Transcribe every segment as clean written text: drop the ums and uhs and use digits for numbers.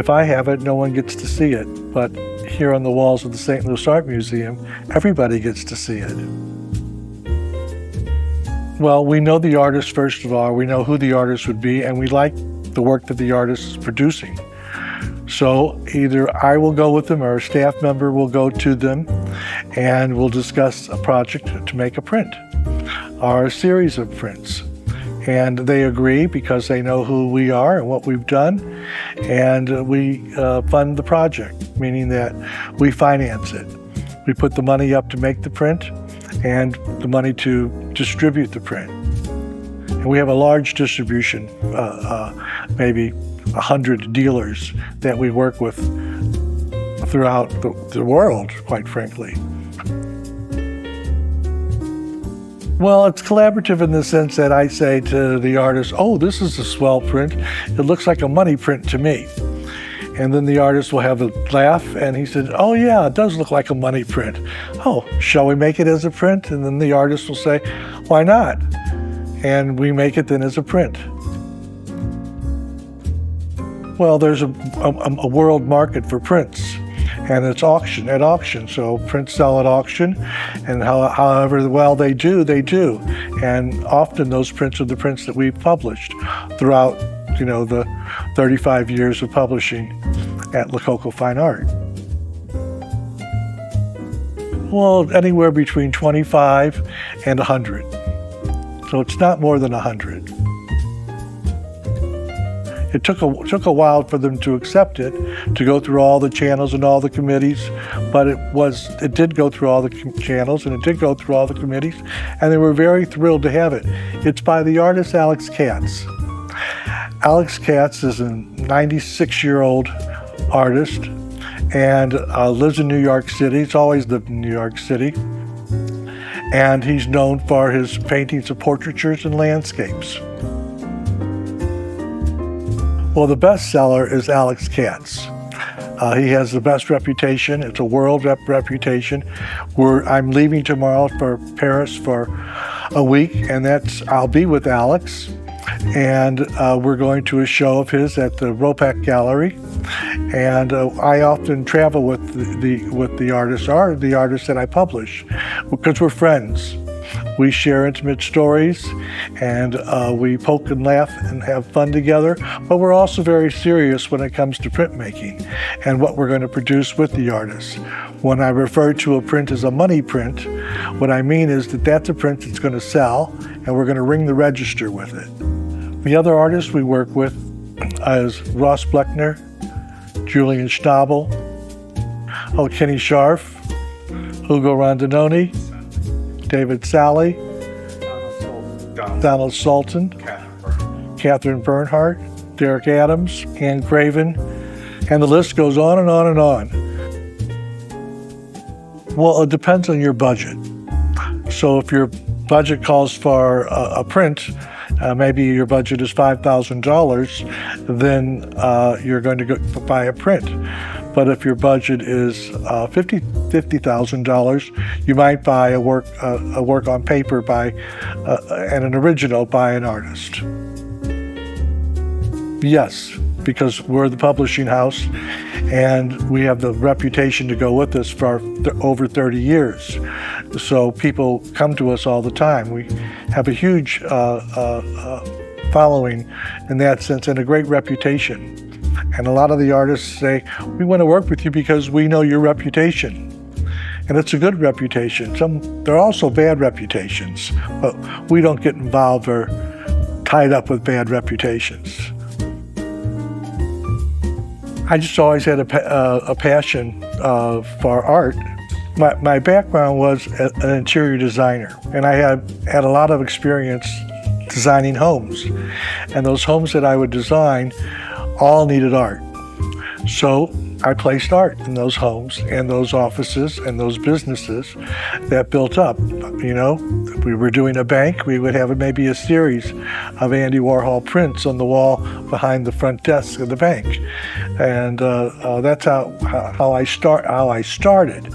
if I have it, no one gets to see it. But here on the walls of the St. Louis Art Museum, everybody gets to see it. Well, we know the artist, first of all. We know who the artist would be, and we like the work that the artist is producing. So either I will go with them or a staff member will go to them, and we'll discuss a project to make a print or a series of prints. And they agree because they know who we are and what we've done, and we fund the project, meaning that we finance it. We put the money up to make the print and the money to distribute the print. And we have a large distribution, maybe 100 dealers that we work with throughout the world, quite frankly. Well, it's collaborative in the sense that I say to the artist, oh, this is a swell print. It looks like a money print to me. And then the artist will have a laugh, and he said, oh yeah, it does look like a money print. Oh, shall we make it as a print? And then the artist will say, why not? And we make it then as a print. Well, there's a world market for prints, and it's at auction. So prints sell at auction, and however well they do. And often those prints are the prints that we've published throughout, the 35 years of publishing at Lococo Fine Art. Well, anywhere between 25 and 100. So it's not more than 100. It took a while for them to accept it, to go through all the channels and all the committees, but it did go through all the channels, and it did go through all the committees, and they were very thrilled to have it. It's by the artist Alex Katz. Alex Katz is a 96-year-old artist and lives in New York City. He's always lived in New York City. And he's known for his paintings of portraitures and landscapes. Well, the bestseller is Alex Katz. He has the best reputation. It's a world reputation. I'm leaving tomorrow for Paris for a week, and I'll be with Alex. And we're going to a show of his at the Ropac Gallery. And I often travel with the artists, or the artists that I publish, because we're friends. We share intimate stories, and we poke and laugh and have fun together, but we're also very serious when it comes to printmaking and what we're going to produce with the artists. When I refer to a print as a money print, what I mean is that that's a print that's going to sell, and we're going to ring the register with it. The other artists we work with is Ross Bleckner, Julian Schnabel, Kenny Scharf, Hugo Rondinoni, David Sally, Donald Sultan, Catherine Bernhardt, Derek Adams, Ann Craven, and the list goes on and on and on. Well, it depends on your budget. So if your budget calls for a print, maybe your budget is $5,000, then you're going to go buy a print. But if your budget is $50,000, you might buy a work on paper and an original by an artist. Yes, because we're the publishing house, and we have the reputation to go with us for over 30 years. So people come to us all the time. We have a huge following in that sense, and a great reputation. And a lot of the artists say, we want to work with you because we know your reputation. And it's a good reputation. There are also bad reputations, but we don't get involved or tied up with bad reputations. I just always had a passion for art. My background was an interior designer, and I had a lot of experience designing homes. And those homes that I would design all needed art. So I placed art in those homes and those offices and those businesses that built up. If we were doing a bank, we would have maybe a series of Andy Warhol prints on the wall behind the front desk of the bank. And that's how I started.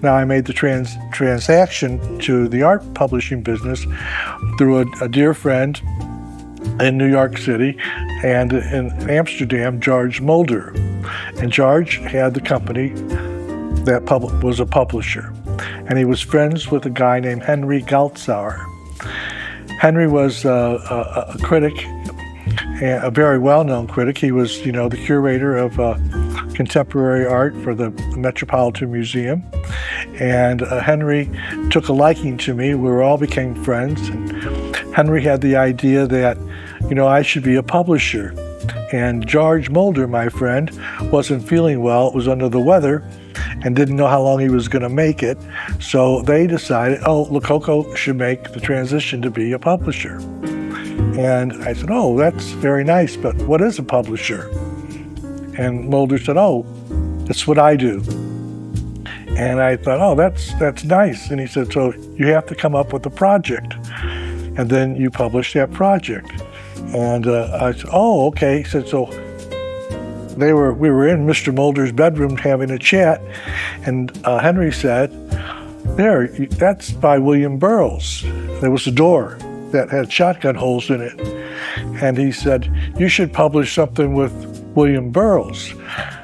Now I made the transaction to the art publishing business through a dear friend in New York City, and in Amsterdam, George Mulder. And George had the company that was a publisher. And he was friends with a guy named Henry Galtzauer. Henry was a critic, a very well-known critic. He was, the curator of contemporary art for the Metropolitan Museum. And Henry took a liking to me. We all became friends. And Henry had the idea that, I should be a publisher. And George Mulder, my friend, wasn't feeling well, was under the weather, and didn't know how long he was going to make it. So they decided, Lococo should make the transition to be a publisher. And I said, that's very nice, but what is a publisher? And Mulder said, that's what I do. And I thought, that's nice. And he said, so you have to come up with a project, and then you publish that project. And I said, okay. He said, so we were in Mr. Mulder's bedroom having a chat, and Henry said, that's by William Burroughs. There was a door that had shotgun holes in it. And he said, you should publish something with William Burroughs.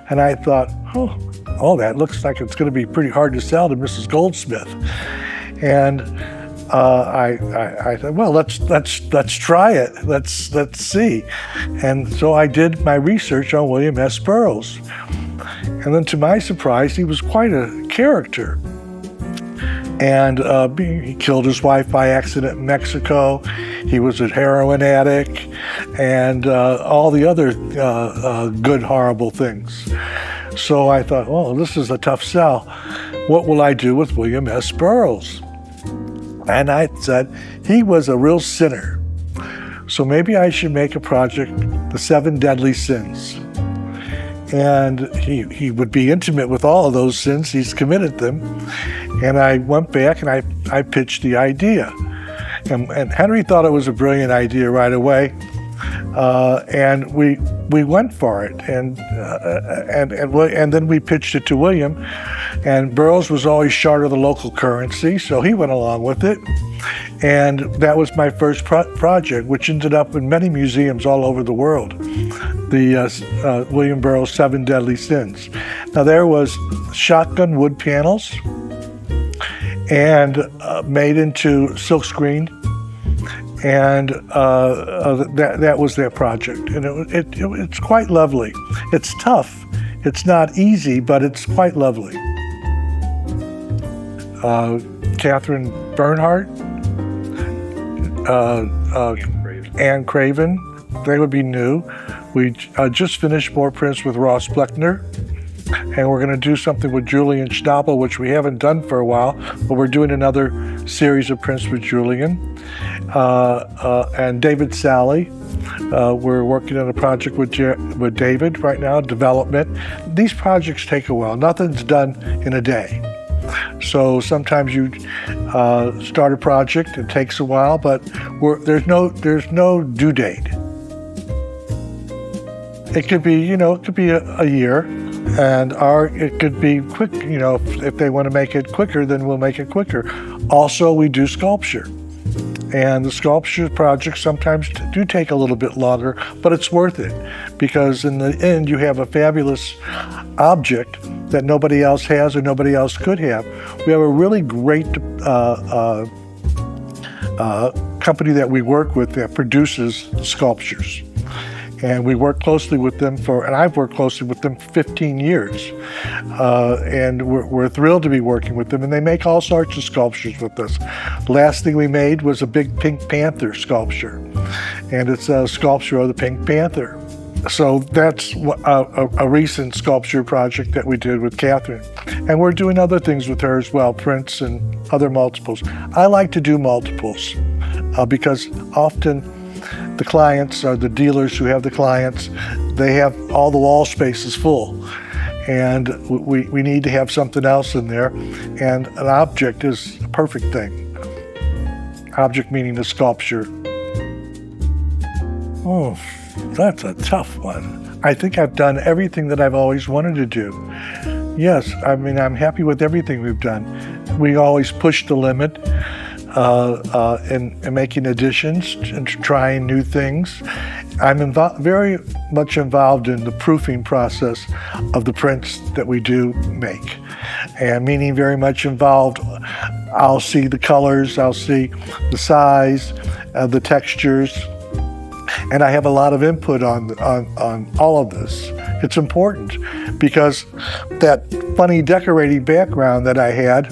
And I thought, that looks like it's going to be pretty hard to sell to Mrs. Goldsmith. And I said, well, let's try it. Let's see. And so I did my research on William S. Burroughs. And then to my surprise, he was quite a character. And he killed his wife by accident in Mexico. He was a heroin addict and all the other good, horrible things. So I thought, this is a tough sell. What will I do with William S. Burroughs? And I said, he was a real sinner. So maybe I should make a project, The 7 Deadly Sins. And he would be intimate with all of those sins. He's committed them. And I went back and I pitched the idea. And Henry thought it was a brilliant idea right away. And we went for it. And then we pitched it to William. And Burroughs was always short of the local currency, so he went along with it. And that was my first project, which ended up in many museums all over the world. The William Burroughs 7 Deadly Sins. Now there was shotgun wood panels and made into silkscreen, and that was their project. And it's quite lovely. It's tough. It's not easy, but it's quite lovely. Catherine Bernhardt, Anne Craven, they would be new. We just finished more prints with Ross Bleckner, and we're going to do something with Julian Schnabel, which we haven't done for a while, but we're doing another series of prints with Julian. And David Sally, we're working on a project with David right now, development. These projects take a while. Nothing's done in a day. So sometimes you start a project, it takes a while, but there's no due date. It could be, a year, and it could be quick. If they want to make it quicker, then we'll make it quicker. Also, we do sculpture, and the sculpture projects sometimes do take a little bit longer, but it's worth it because in the end, you have a fabulous object that nobody else has or nobody else could have. We have a really great company that we work with that produces sculptures. And we work closely with them and I've worked closely with them for 15 years. And we're thrilled to be working with them, and they make all sorts of sculptures with us. The last thing we made was a big Pink Panther sculpture, and it's a sculpture of the Pink Panther. So that's a recent sculpture project that we did with Catherine. And we're doing other things with her as well, prints and other multiples. I like to do multiples because often the clients or the dealers who have the clients, they have all the wall spaces full. And we need to have something else in there. And an object is a perfect thing. Object meaning the sculpture. Oh, that's a tough one. I think I've done everything that I've always wanted to do. Yes, I'm happy with everything we've done. We always push the limit. in making additions and trying new things. I'm very much involved in the proofing process of the prints that we do make, and meaning very much involved. I'll see the colors, I'll see the size, the textures, and I have a lot of input on all of this. It's important because that funny decorating background that I had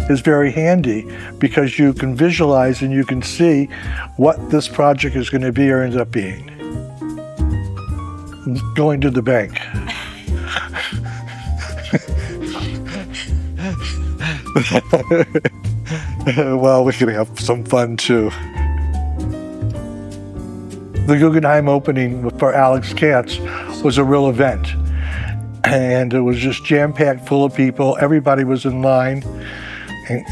is very handy, because you can visualize and you can see what this project is going to be or ends up being. Going to the bank. Well, we can have some fun too. The Guggenheim opening for Alex Katz was a real event, and it was just jam-packed full of people. Everybody was in line,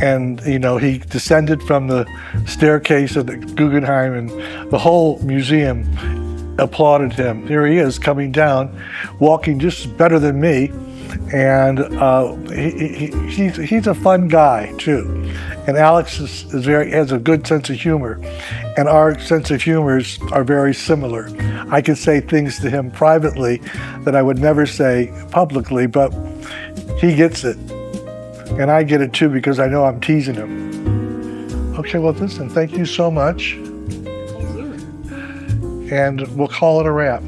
and you know, he descended from the staircase of the Guggenheim, and the whole museum applauded him. Here he is coming down, walking just better than me, and he's a fun guy too. And Alex has a good sense of humor, and our sense of humors are very similar. I can say things to him privately that I would never say publicly, but he gets it, and I get it too, because I know I'm teasing him. Okay, well, listen, thank you so much. And we'll call it a wrap.